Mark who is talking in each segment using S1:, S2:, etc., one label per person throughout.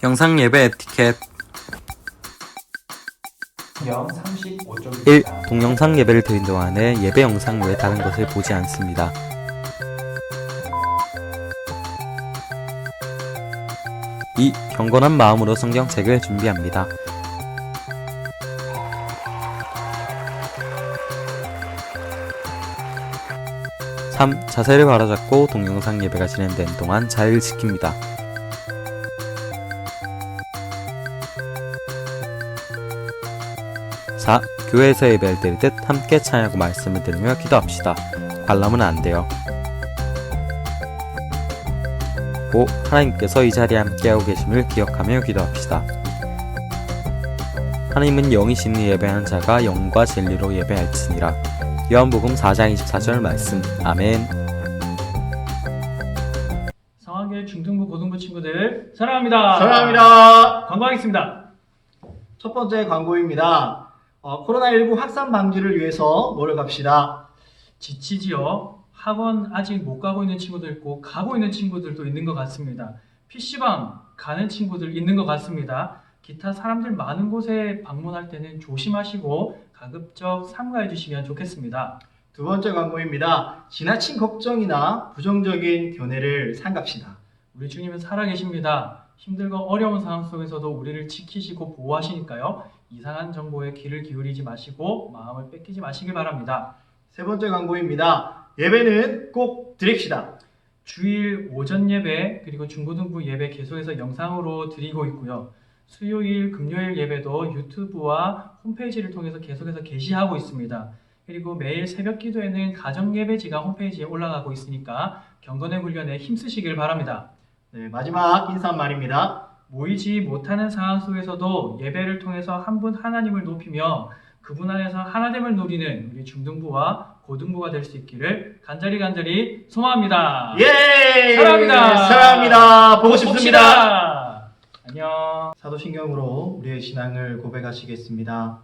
S1: 영상 예배 에티켓.
S2: 경 35쪽입니다.
S1: 1. 동영상 예배를 드린 동안에 예배 영상 외 다른 것을 보지 않습니다. 2. 경건한 마음으로 성경책을 준비합니다. 3. 자세를 바로잡고 동영상 예배가 진행되는 동안 자리를 지킵니다. 4. 교회에서 예배를 드릴 듯 함께 찬양하고 말씀을 들으며 기도합시다. 관람은 안 돼요. 5. 하나님께서 이 자리에 함께하고 계심을 기억하며 기도합시다. 하나님은 영이신이 예배하는 자가 영과 진리로 예배할지니라. 요한복음 4장 24절 말씀. 아멘.
S3: 성황교회 중등부 고등부 친구들 사랑합니다.
S4: 사랑합니다.
S3: 광고하겠습니다.
S4: 첫 번째 광고입니다. 코로나19 확산 방지를 위해서 노력합시다.
S3: 지치지요. 학원 아직 못 가고 있는 친구들 있고 가고 있는 친구들도 있는 것 같습니다. PC방 가는 친구들 있는 것 같습니다. 기타 사람들 많은 곳에 방문할 때는 조심하시고 가급적 삼가해 주시면 좋겠습니다.
S4: 두 번째 광고입니다. 지나친 걱정이나 부정적인 견해를 삼갑시다.
S3: 우리 주님은 살아계십니다. 힘들고 어려운 상황 속에서도 우리를 지키시고 보호하시니까요. 이상한 정보에 귀를 기울이지 마시고 마음을 뺏기지 마시길 바랍니다.
S4: 세 번째 광고입니다. 예배는 꼭 드립시다.
S3: 주일 오전 예배 그리고 중고등부 예배 계속해서 영상으로 드리고 있고요. 수요일 금요일 예배도 유튜브와 홈페이지를 통해서 계속해서 게시하고 있습니다. 그리고 매일 새벽 기도에는 가정 예배지가 홈페이지에 올라가고 있으니까 경건의 훈련에 힘쓰시길 바랍니다.
S4: 네, 마지막 인사말입니다.
S3: 모이지 못하는 상황 속에서도 예배를 통해서 한 분 하나님을 높이며 그분 안에서 하나됨을 누리는 우리 중등부와 고등부가 될 수 있기를 간절히 소망합니다.
S4: 예!
S3: 사랑합니다.
S4: 사랑합니다. 보고 싶습니다.
S3: 봅시다. 안녕.
S4: 사도신경으로 우리의 신앙을 고백하시겠습니다.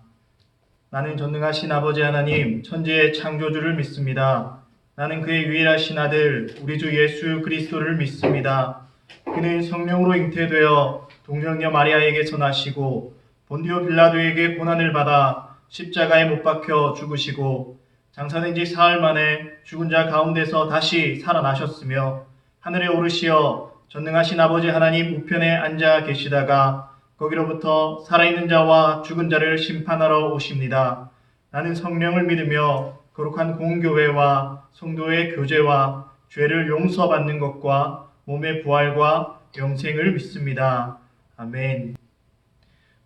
S4: 나는 전능하신 아버지 하나님, 천지의 창조주를 믿습니다. 나는 그의 유일하신 아들, 우리 주 예수 그리스도를 믿습니다. 그는 성령으로 잉태되어 동정녀 마리아에게서 나시고 본디오 빌라도에게 고난을 받아 십자가에 못 박혀 죽으시고 장사된 지 사흘 만에 죽은 자 가운데서 다시 살아나셨으며 하늘에 오르시어 전능하신 아버지 하나님 우편에 앉아 계시다가 거기로부터 살아있는 자와 죽은 자를 심판하러 오십니다. 나는 성령을 믿으며 거룩한 공교회와 성도의 교제와 죄를 용서받는 것과 몸의 부활과 영생을 믿습니다. 아멘.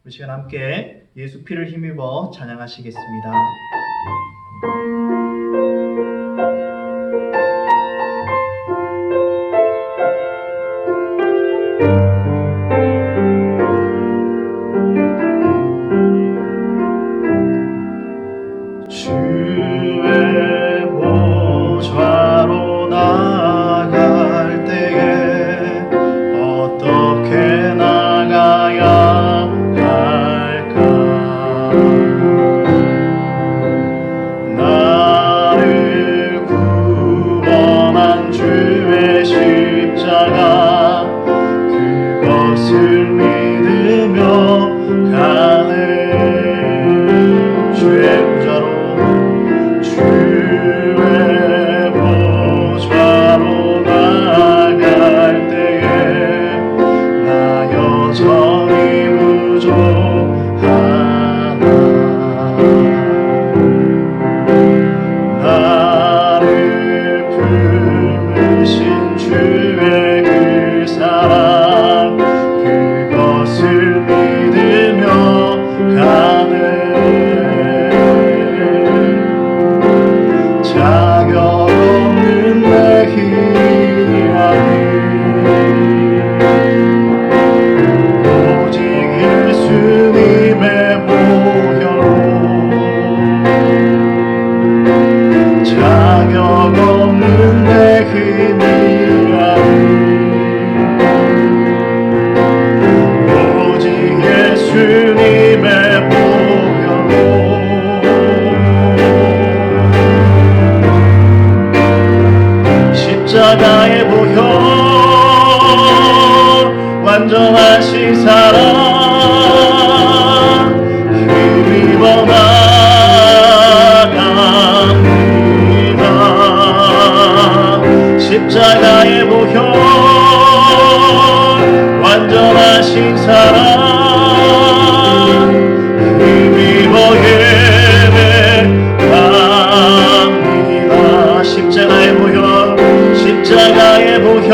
S4: 우리 시간 함께 예수 피를 힘입어 찬양하시겠습니다. 주의 보좌로 나아갈 때에 어떻게 나가야 할까? 원전하신 사랑 힘입어 나갑니다. 십자가의 보혈 완전하신 사랑 힘입어 예배합니다. 십자가의 보혈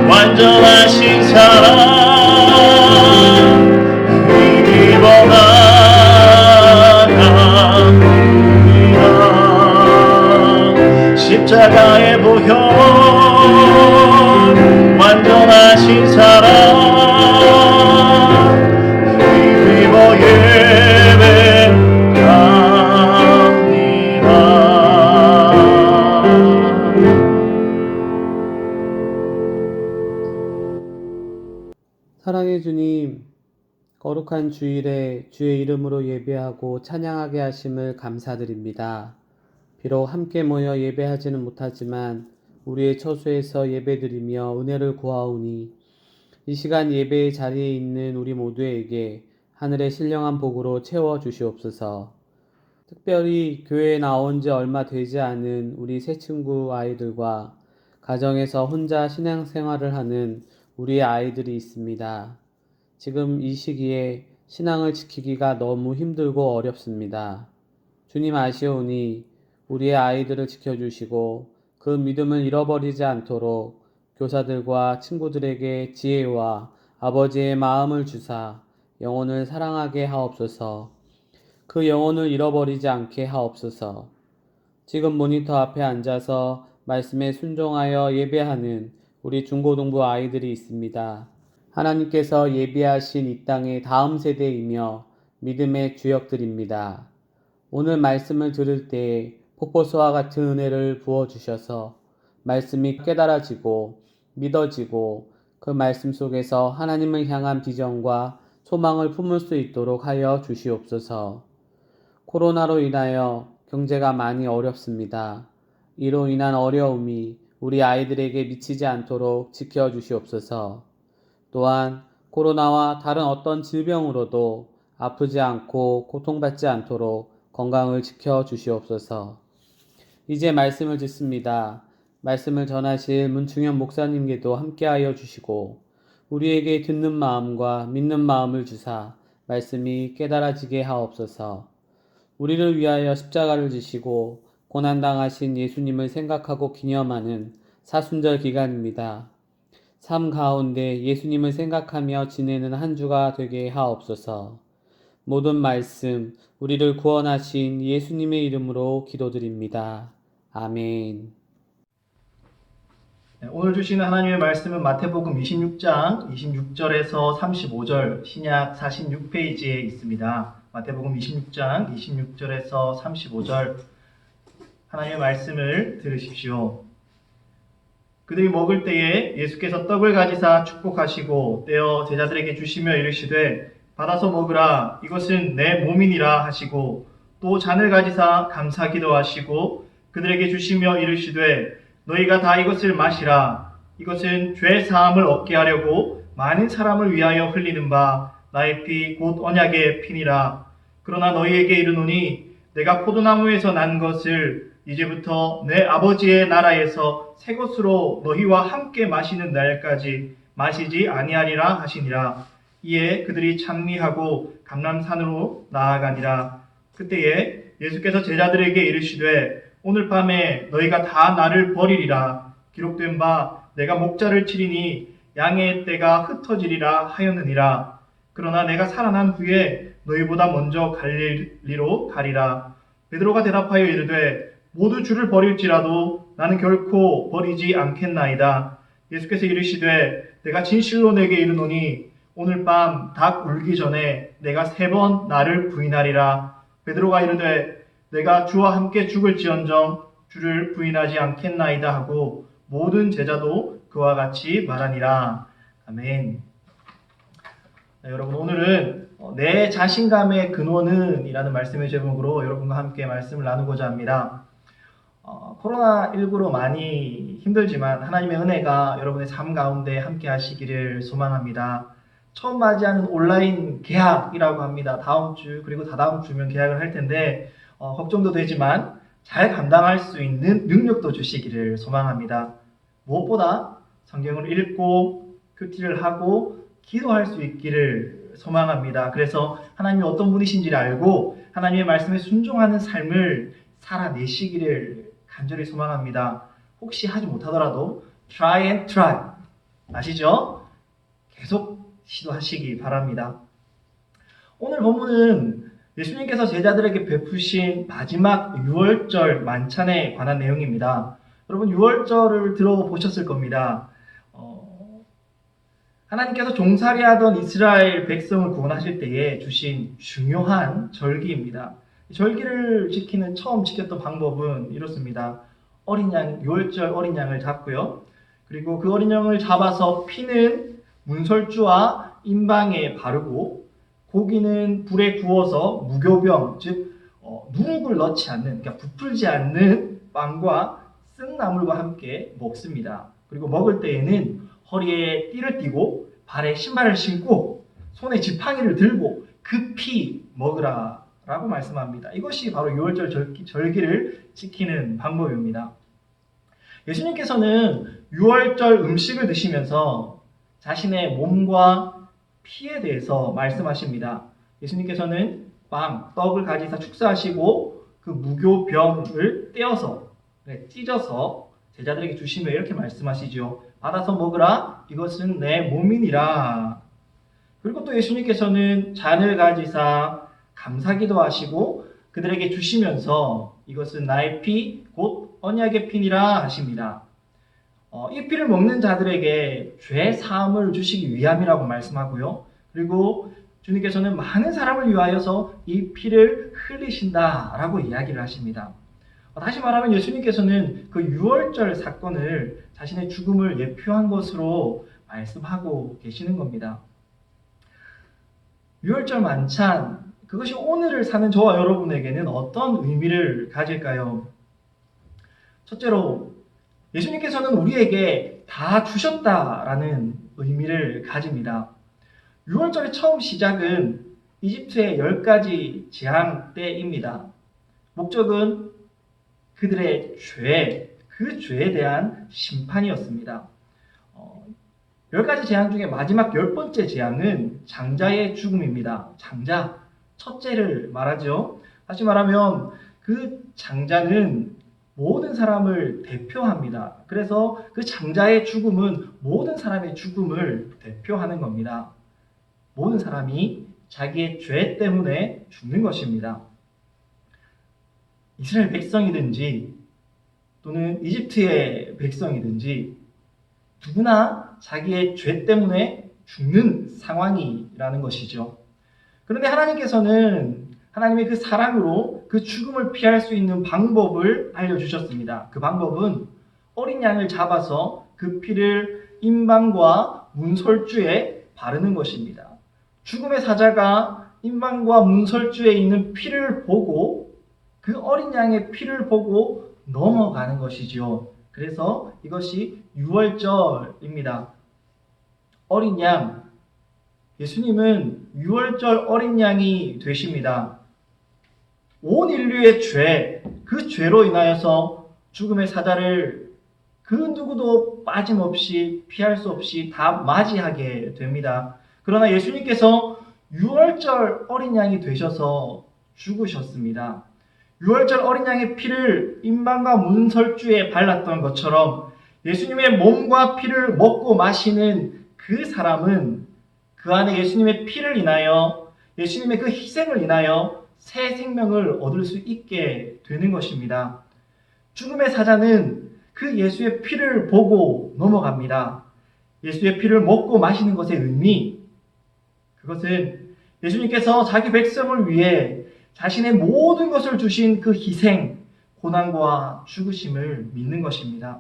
S4: 완전하신 사랑 힘입어 나갑니다. 십자가의 보혈 완전하신 사랑 힘입어
S5: 사랑의 주님, 거룩한 주일에 주의 이름으로 예배하고 찬양하게 하심을 감사드립니다. 비록 함께 모여 예배하지는 못하지만 우리의 처소에서 예배드리며 은혜를 구하오니 이 시간 예배의 자리에 있는 우리 모두에게 하늘의 신령한 복으로 채워주시옵소서. 특별히 교회에 나온 지 얼마 되지 않은 우리 새 친구 아이들과 가정에서 혼자 신앙생활을 하는 우리의 아이들이 있습니다. 지금 이 시기에 신앙을 지키기가 너무 힘들고 어렵습니다. 주님 아시오니 우리의 아이들을 지켜주시고 그 믿음을 잃어버리지 않도록 교사들과 친구들에게 지혜와 아버지의 마음을 주사 영혼을 사랑하게 하옵소서. 그 영혼을 잃어버리지 않게 하옵소서. 지금 모니터 앞에 앉아서 말씀에 순종하여 예배하는 우리 중고등부 아이들이 있습니다. 하나님께서 예비하신 이 땅의 다음 세대이며 믿음의 주역들입니다. 오늘 말씀을 들을 때 폭포수와 같은 은혜를 부어주셔서 말씀이 깨달아지고 믿어지고 그 말씀 속에서 하나님을 향한 비전과 소망을 품을 수 있도록 하여 주시옵소서. 코로나로 인하여 경제가 많이 어렵습니다. 이로 인한 어려움이 우리 아이들에게 미치지 않도록 지켜주시옵소서. 또한 코로나와 다른 어떤 질병으로도 아프지 않고 고통받지 않도록 건강을 지켜주시옵소서. 이제 말씀을 듣습니다. 말씀을 전하실 문충현 목사님께도 함께하여 주시고 우리에게 듣는 마음과 믿는 마음을 주사 말씀이 깨달아지게 하옵소서. 우리를 위하여 십자가를 지시고 고난당하신 예수님을 생각하고 기념하는 사순절 기간입니다. 삶 가운데 예수님을 생각하며 지내는 한 주가 되게 하옵소서. 모든 말씀, 우리를 구원하신 예수님의 이름으로 기도드립니다. 아멘.
S4: 오늘 주시는 하나님의 말씀은 마태복음 26장 26절에서 35절 신약 46페이지에 있습니다. 마태복음 26장 26절에서 35절 하나님의 말씀을 들으십시오. 그들이 먹을 때에 예수께서 떡을 가지사 축복하시고 떼어 제자들에게 주시며 이르시되 받아서 먹으라 이것은 내 몸이니라 하시고 또 잔을 가지사 감사 기도하시고 그들에게 주시며 이르시되 너희가 다 이것을 마시라 이것은 죄 사함을 얻게 하려고 많은 사람을 위하여 흘리는 바 나의 피 곧 언약의 피니라. 그러나 너희에게 이르노니 내가 포도나무에서 난 것을 이제부터 내 아버지의 나라에서 새 것으로 너희와 함께 마시는 날까지 마시지 아니하리라 하시니라. 이에 그들이 찬미하고 감람산으로 나아가니라. 그때에 예수께서 제자들에게 이르시되 오늘 밤에 너희가 다 나를 버리리라. 기록된 바 내가 목자를 치리니 양의 떼가 흩어지리라 하였느니라. 그러나 내가 살아난 후에 너희보다 먼저 갈릴리로 가리라. 베드로가 대답하여 이르되 모두 주를 버릴지라도 나는 결코 버리지 않겠나이다. 예수께서 이르시되 내가 진실로 내게 이르노니 오늘 밤 닭 울기 전에 내가 3번 나를 부인하리라. 베드로가 이르되 내가 주와 함께 죽을지언정 주를 부인하지 않겠나이다 하고 모든 제자도 그와 같이 말하니라. 아멘. 여러분 오늘은 내 자신감의 근원은 이라는 말씀의 제목으로 여러분과 함께 말씀을 나누고자 합니다. 코로나19로 많이 힘들지만 하나님의 은혜가 여러분의 삶 가운데 함께 하시기를 소망합니다. 처음 맞이하는 온라인 개학이라고 합니다. 다음 주 그리고 다다음 주면 개학을 할 텐데 걱정도 되지만 잘 감당할 수 있는 능력도 주시기를 소망합니다. 무엇보다 성경을 읽고 큐티를 하고 기도할 수 있기를 소망합니다. 그래서 하나님이 어떤 분이신지를 알고 하나님의 말씀에 순종하는 삶을 살아내시기를 간절히 소망합니다. 혹시 하지 못하더라도 try and try 아시죠? 계속 시도하시기 바랍니다. 오늘 본문은 예수님께서 제자들에게 베푸신 마지막 유월절 만찬에 관한 내용입니다. 여러분 유월절을 들어보셨을 겁니다. 하나님께서 종살이하던 이스라엘 백성을 구원하실 때에 주신 중요한 절기입니다. 절기를 처음 지켰던 방법은 이렇습니다. 어린 양, 유월절 어린 양을 잡고요. 그리고 그 어린 양을 잡아서 피는 문설주와 임방에 바르고 고기는 불에 구워서 무교병, 즉 누룩을 넣지 않는, 그러니까 부풀지 않는 빵과 쓴나물과 함께 먹습니다. 그리고 먹을 때에는 허리에 띠를 띠고 발에 신발을 신고 손에 지팡이를 들고 급히 먹으라 라고 말씀합니다. 이것이 바로 유월절 절기를 지키는 방법입니다. 예수님께서는 유월절 음식을 드시면서 자신의 몸과 피에 대해서 말씀하십니다. 예수님께서는 빵, 떡을 가지사 축사하시고 그 무교병을 떼어서 찢어서 제자들에게 주시며 이렇게 말씀하시죠. 받아서 먹으라. 이것은 내 몸이니라. 그리고 또 예수님께서는 잔을 가지사 감사기도 하시고 그들에게 주시면서 이것은 나의 피, 곧 언약의 피니라 하십니다. 이 피를 먹는 자들에게 죄 사함을 주시기 위함이라고 말씀하고요. 그리고 주님께서는 많은 사람을 위하여서 이 피를 흘리신다라고 이야기를 하십니다. 다시 말하면 예수님께서는 그 유월절 사건을 자신의 죽음을 예표한 것으로 말씀하고 계시는 겁니다. 유월절 만찬, 그것이 오늘을 사는 저와 여러분에게는 어떤 의미를 가질까요? 첫째로 예수님께서는 우리에게 다 주셨다라는 의미를 가집니다. 유월절의 처음 시작은 이집트의 10가지 재앙 때입니다. 목적은 그들의 죄, 그 죄에 대한 심판이었습니다. 10가지 재앙 중에 마지막 10번째 재앙은 장자의 죽음입니다. 장자, 첫째를 말하죠. 다시 말하면 그 장자는 모든 사람을 대표합니다. 그래서 그 장자의 죽음은 모든 사람의 죽음을 대표하는 겁니다. 모든 사람이 자기의 죄 때문에 죽는 것입니다. 이스라엘 백성이든지 또는 이집트의 백성이든지 누구나 자기의 죄 때문에 죽는 상황이라는 것이죠. 그런데 하나님께서는 하나님의 그 사랑으로 그 죽음을 피할 수 있는 방법을 알려주셨습니다. 그 방법은 어린 양을 잡아서 그 피를 임방과 문설주에 바르는 것입니다. 죽음의 사자가 임방과 문설주에 있는 피를 보고 그 어린 양의 피를 보고 넘어가는 것이죠. 그래서 이것이 유월절입니다. 어린 양, 예수님은 유월절 어린 양이 되십니다. 온 인류의 죄, 그 죄로 인하여서 죽음의 사자를 그 누구도 빠짐없이 피할 수 없이 다 맞이하게 됩니다. 그러나 예수님께서 유월절 어린 양이 되셔서 죽으셨습니다. 유월절 어린 양의 피를 임방과 문설주에 발랐던 것처럼 예수님의 몸과 피를 먹고 마시는 그 사람은 그 안에 예수님의 피를 인하여 예수님의 그 희생을 인하여 새 생명을 얻을 수 있게 되는 것입니다. 죽음의 사자는 그 예수의 피를 보고 넘어갑니다. 예수의 피를 먹고 마시는 것의 의미, 그것은 예수님께서 자기 백성을 위해 자신의 모든 것을 주신 그 희생, 고난과 죽으심을 믿는 것입니다.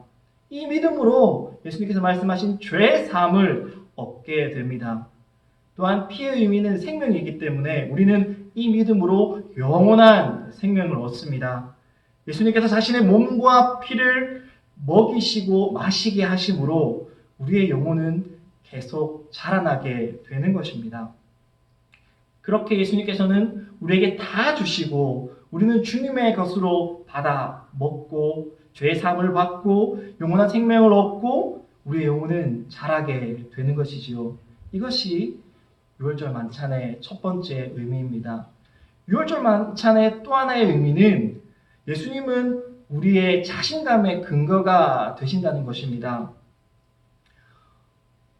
S4: 이 믿음으로 예수님께서 말씀하신 죄 사함을 얻게 됩니다. 또한 피의 의미는 생명이기 때문에 우리는 이 믿음으로 영원한 생명을 얻습니다. 예수님께서 자신의 몸과 피를 먹이시고 마시게 하심으로 우리의 영혼은 계속 자라나게 되는 것입니다. 그렇게 예수님께서는 우리에게 다 주시고 우리는 주님의 것으로 받아 먹고 죄의 사함을 받고 영원한 생명을 얻고 우리의 영혼은 자라게 되는 것이지요. 이것이 유월절 만찬의 첫 번째 의미입니다. 유월절 만찬의 또 하나의 의미는 예수님은 우리의 자신감의 근거가 되신다는 것입니다.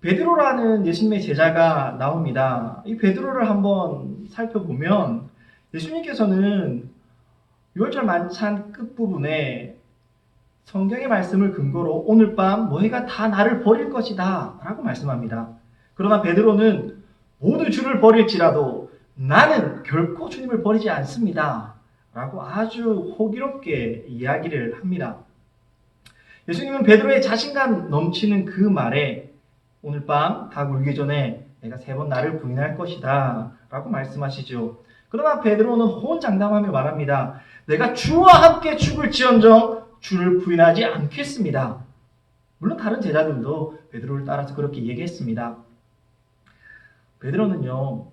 S4: 베드로라는 예수님의 제자가 나옵니다. 이 베드로를 한번 살펴보면 예수님께서는 유월절 만찬 끝부분에 성경의 말씀을 근거로 오늘 밤 너희가 다 나를 버릴 것이다 라고 말씀합니다. 그러나 베드로는 모두 주를 버릴지라도 나는 결코 주님을 버리지 않습니다 라고 아주 호기롭게 이야기를 합니다. 예수님은 베드로의 자신감 넘치는 그 말에 오늘 밤 닭 울기 전에 내가 3번 나를 부인할 것이다 라고 말씀하시죠. 그러나 베드로는 호언장담하며 말합니다. 내가 주와 함께 죽을지언정 주를 부인하지 않겠습니다. 물론 다른 제자들도 베드로를 따라서 그렇게 얘기했습니다. 베드로는요,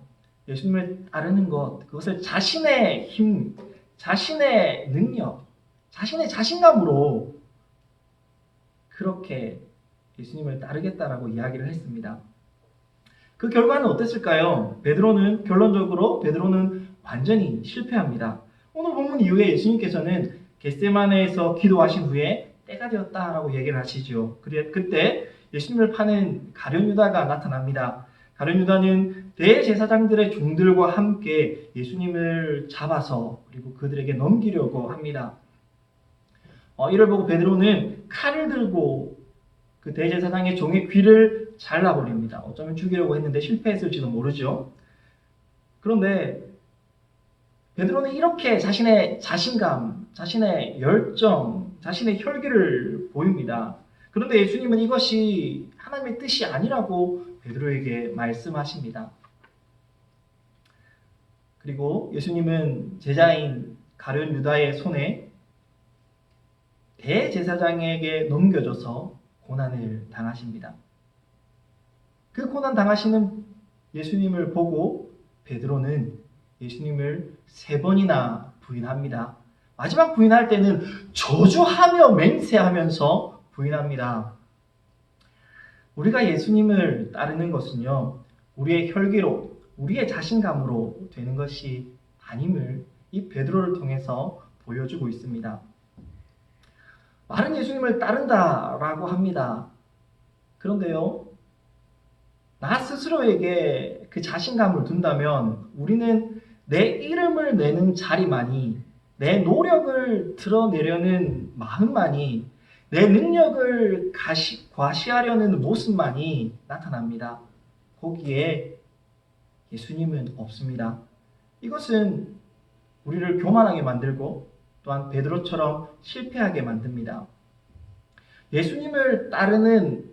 S4: 예수님을 따르는 것, 그것을 자신의 힘, 자신의 능력, 자신의 자신감으로 그렇게 예수님을 따르겠다라고 이야기를 했습니다. 그 결과는 어땠을까요? 결론적으로 베드로는 완전히 실패합니다. 오늘 본문 이후에 예수님께서는 겟세마네에서 기도하신 후에 때가 되었다라고 얘기를 하시죠. 그때 예수님을 파는 가룟 유다가 나타납니다. 가룟 유다는 대제사장들의 종들과 함께 예수님을 잡아서 그리고 그들에게 넘기려고 합니다. 이를 보고 베드로는 칼을 들고 그 대제사장의 종의 귀를 잘라버립니다. 어쩌면 죽이려고 했는데 실패했을지도 모르죠. 그런데 베드로는 이렇게 자신의 자신감, 자신의 열정, 자신의 혈기를 보입니다. 그런데 예수님은 이것이 하나님의 뜻이 아니라고 베드로에게 말씀하십니다. 그리고 예수님은 제자인 가룟 유다의 손에 대제사장에게 넘겨져서 고난을 당하십니다. 그 고난 당하시는 예수님을 보고 베드로는 예수님을 3번이나 부인합니다. 마지막 부인할 때는 저주하며 맹세하면서 부인합니다. 우리가 예수님을 따르는 것은요, 우리의 혈기로, 우리의 자신감으로 되는 것이 아님을 이 베드로를 통해서 보여주고 있습니다. 말은 예수님을 따른다라고 합니다. 그런데요, 나 스스로에게 그 자신감을 둔다면 우리는 내 이름을 내는 자리만이, 내 노력을 드러내려는 마음만이, 내 능력을 과시하려는 모습만이 나타납니다. 거기에 예수님은 없습니다. 이것은 우리를 교만하게 만들고 또한 베드로처럼 실패하게 만듭니다. 예수님을 따르는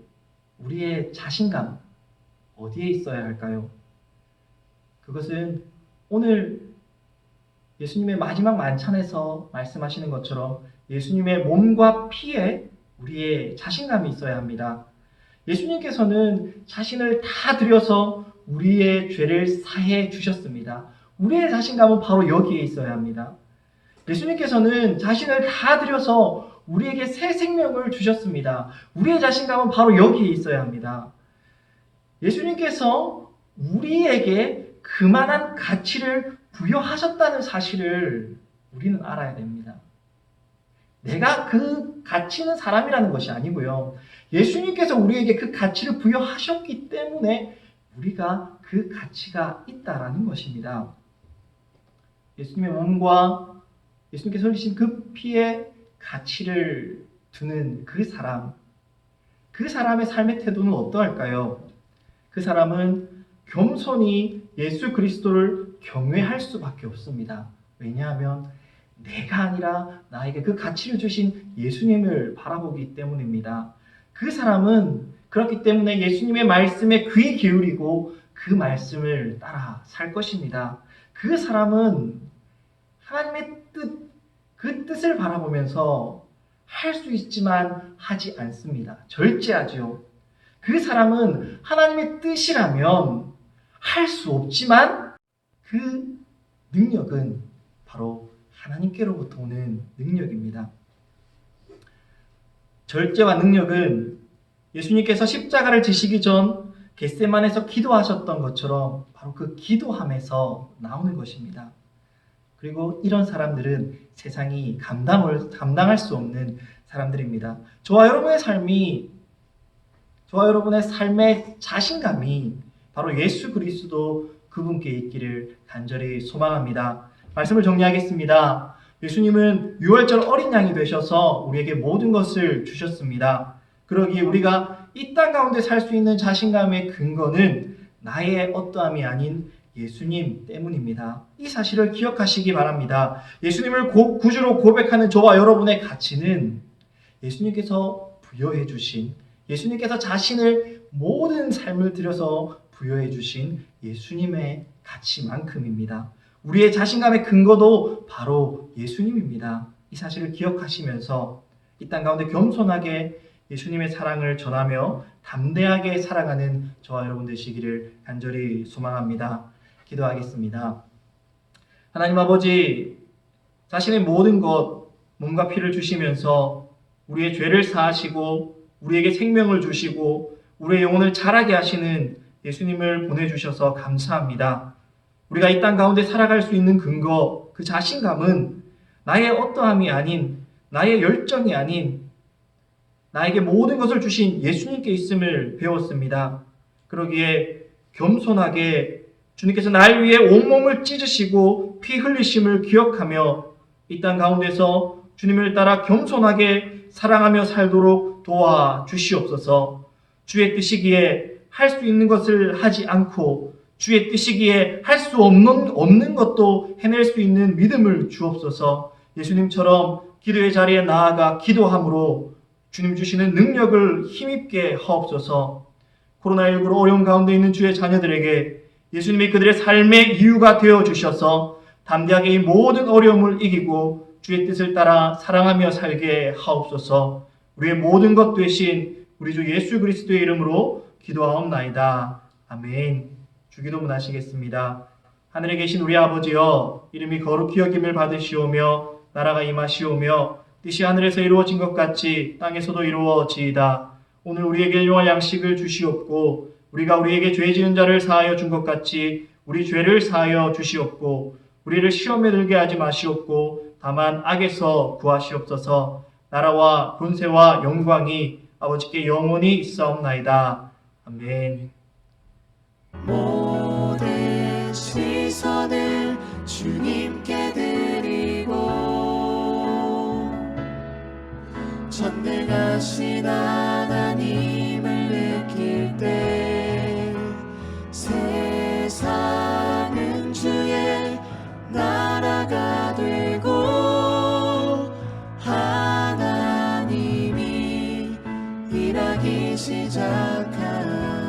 S4: 우리의 자신감, 어디에 있어야 할까요? 그것은 오늘 예수님의 마지막 만찬에서 말씀하시는 것처럼 예수님의 몸과 피에 우리의 자신감이 있어야 합니다. 예수님께서는 자신을 다 드려서 우리의 죄를 사해 주셨습니다. 우리의 자신감은 바로 여기에 있어야 합니다. 예수님께서는 자신을 다 드려서 우리에게 새 생명을 주셨습니다. 우리의 자신감은 바로 여기에 있어야 합니다. 예수님께서 우리에게 그만한 가치를 부여하셨다는 사실을 우리는 알아야 됩니다. 내가 그 가치는 사람이라는 것이 아니고요. 예수님께서 우리에게 그 가치를 부여하셨기 때문에 우리가 그 가치가 있다라는 것입니다. 예수님의 몸과 예수님께서 흘리신 그 피에 가치를 두는 그 사람의 삶의 태도는 어떠할까요? 그 사람은 겸손히 예수 그리스도를 경외할 수밖에 없습니다. 왜냐하면 내가 아니라 나에게 그 가치를 주신 예수님을 바라보기 때문입니다. 그 사람은 그렇기 때문에 예수님의 말씀에 귀 기울이고 그 말씀을 따라 살 것입니다. 그 사람은 하나님의 뜻, 그 뜻을 바라보면서 할 수 있지만 하지 않습니다. 절제하죠. 그 사람은 하나님의 뜻이라면 할 수 없지만 그 능력은 바로 하나님께로부터 오는 능력입니다. 절제와 능력은 예수님께서 십자가를 지시기 전 겟세마네에서 기도하셨던 것처럼 바로 그 기도함에서 나오는 것입니다. 그리고 이런 사람들은 세상이 감당할 수 없는 사람들입니다. 저와 여러분의 삶의 자신감이 바로 예수 그리스도 그분께 있기를 간절히 소망합니다. 말씀을 정리하겠습니다. 예수님은 유월절 어린 양이 되셔서 우리에게 모든 것을 주셨습니다. 그러기에 우리가 이 땅 가운데 살 수 있는 자신감의 근거는 나의 어떠함이 아닌 예수님 때문입니다. 이 사실을 기억하시기 바랍니다. 예수님을 구주로 고백하는 저와 여러분의 가치는 예수님께서 부여해 주신, 예수님께서 자신을 모든 삶을 들여서 부여해 주신 예수님의 가치만큼입니다. 우리의 자신감의 근거도 바로 예수님입니다. 이 사실을 기억하시면서 이 땅 가운데 겸손하게 예수님의 사랑을 전하며 담대하게 살아가는 저와 여러분 되시기를 간절히 소망합니다. 기도하겠습니다. 하나님 아버지, 자신의 모든 것, 몸과 피를 주시면서 우리의 죄를 사하시고 우리에게 생명을 주시고 우리의 영혼을 자라게 하시는 예수님을 보내주셔서 감사합니다. 우리가 이 땅 가운데 살아갈 수 있는 근거, 그 자신감은 나의 어떠함이 아닌, 나의 열정이 아닌 나에게 모든 것을 주신 예수님께 있음을 배웠습니다. 그러기에 겸손하게 주님께서 날 위해 온몸을 찢으시고 피 흘리심을 기억하며 이 땅 가운데서 주님을 따라 겸손하게 사랑하며 살도록 도와주시옵소서. 주의 뜻이기에 할 수 있는 것을 하지 않고 주의 뜻이기에 할 수 없는 것도 해낼 수 있는 믿음을 주옵소서. 예수님처럼 기도의 자리에 나아가 기도함으로 주님 주시는 능력을 힘입게 하옵소서. 코로나19로 어려운 가운데 있는 주의 자녀들에게 예수님이 그들의 삶의 이유가 되어주셔서 담대하게 이 모든 어려움을 이기고 주의 뜻을 따라 사랑하며 살게 하옵소서. 우리의 모든 것 되신 우리 주 예수 그리스도의 이름으로 기도하옵나이다. 아멘. 주기도문 하시겠습니다. 하늘에 계신 우리 아버지여, 이름이 거룩히 여김을 받으시오며 나라가 임하시오며 뜻이 하늘에서 이루어진 것 같이 땅에서도 이루어지이다. 오늘 우리에게 일용할 양식을 주시옵고 우리가 우리에게 죄 지은 자를 사하여 준 것 같이 우리 죄를 사하여 주시옵고 우리를 시험에 들게 하지 마시옵고 다만 악에서 구하시옵소서. 나라와 권세와 영광이 아버지께 영원히 있사옵나이다. 아멘.
S6: 모든 시선을 주님께 드리고 전능하신 하나님을 느낄 때 세상은 주의 나라가 되고 하나님이 일하기 시작하리.